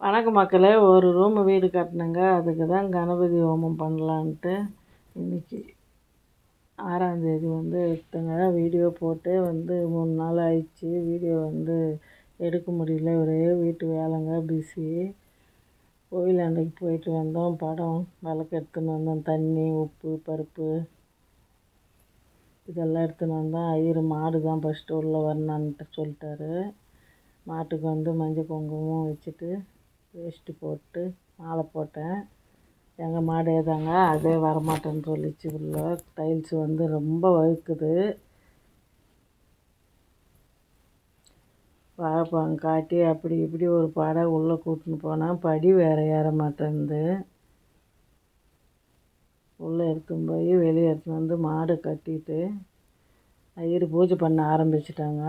வணக்கம் மக்களே. ஒரு ரூம் வீடு கட்டினேங்க. அதுக்கு தான் கணபதி ஹோமம் பண்ணலான்ட்டு இன்றைக்கி 6ஆந்தேதி எடுத்தேங்க. வீடியோ போட்டு 3 நாள் ஆயிடுச்சு. வீடியோ எடுக்க முடியல. ஒரே வீட்டு வேலைங்க, பிஸி. கோவில் அன்றைக்கி போயிட்டு வந்தோம். படம் விளக்கு எடுத்துன்னு வந்தோம். தண்ணி, உப்பு, பருப்பு இதெல்லாம் எடுத்துன்னு வந்தோம். ஐயர் மாடு தான் ஃபஸ்ட்டு உள்ளே வரணுன்ட்டு சொல்லிட்டாரு. மாட்டுக்கு மஞ்சள் குங்குமம் வச்சுட்டு வேஷ்டி போட்டு மாலை போட்டேன். எங்கள் மாடே தாங்க, அதே வரமாட்டேன்னு சொல்லிச்சு. உள்ள டைல்ஸ் ரொம்ப வழுக்குது. வாழைப்பழம் காட்டி அப்படி இப்படி ஒரு படை உள்ளே கூட்டின்னு போனால் படி வேறு ஏற மாட்டேன்து. உள்ளே எடுத்துன்னு போய் வெளியே எடுத்துன்னு மாடு கட்டிட்டு ஐயர் பூஜை பண்ண ஆரம்பிச்சிட்டாங்க.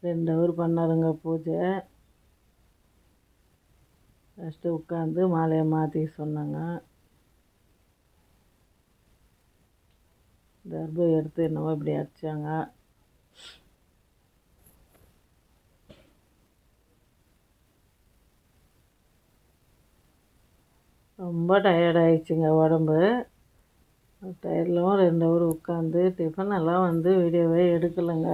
2 ஹவர் பண்ணாருங்க பூஜை. ஃபஸ்ட்டு உட்காந்து மாலையை மாற்றி சொன்னாங்க. தர்பை எடுத்து என்னவோ இப்படி அடித்தாங்க. ரொம்ப டயர்டாகிடுச்சிங்க உடம்பு. டயர்டிலும் 2 ஹவர் உட்காந்து டிஃபனெல்லாம் வீடியோவே எடுக்கலைங்க.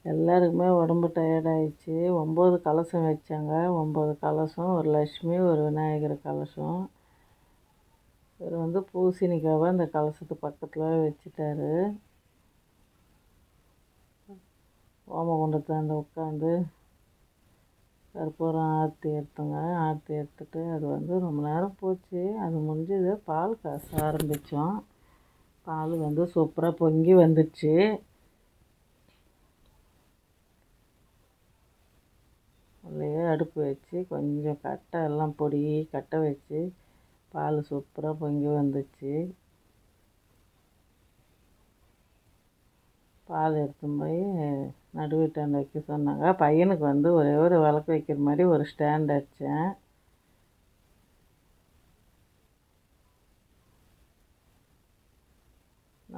எல்லாருக்குமே உடம்பு டயர்டாகிடுச்சு. 9 கலசம் வச்சாங்க. 9 கலசம், ஒரு லக்ஷ்மி, ஒரு விநாயகர் கலசம். இவர் பூசணிக்காவை அந்த கலசத்து பக்கத்தில் வச்சுட்டாரு. ஓமகுண்டத்தை உட்காந்து கற்பூரம் ஆரத்தி எடுத்தோங்க. ஆரத்தி எடுத்துட்டு அது ரொம்ப நேரம் போச்சு. அது முடிஞ்சது பால் காச ஆரம்பித்தோம். பால் சூப்பராக பொங்கி வந்துடுச்சு. அதுலேயே அடுப்பு வச்சு கொஞ்சம் கட்டை எல்லாம் பொடி கட்டை வச்சு பால் சூப்பராக பொங்கி வந்துச்சு. பால் எடுத்துன்னு போய் நடு வீட்டாண்ட வைக்க சொன்னாங்க. பையனுக்கு ஒரே ஒரு விளக்கு வைக்கிற மாதிரி ஒரு ஸ்டாண்ட் அடித்தேன்.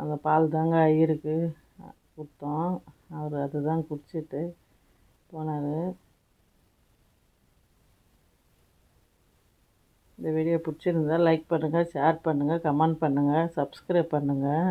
அந்த பால் தாங்க ஐயருக்கு கொடுத்தோம். அவர் அதுதான் குடிச்சிட்டு போனார். இந்த வீடியோ பிடிச்சிருந்தா லைக் பண்ணுங்கள், ஷேர் பண்ணுங்கள், கமெண்ட் பண்ணுங்கள், சப்ஸ்கிரைப் பண்ணுங்கள்.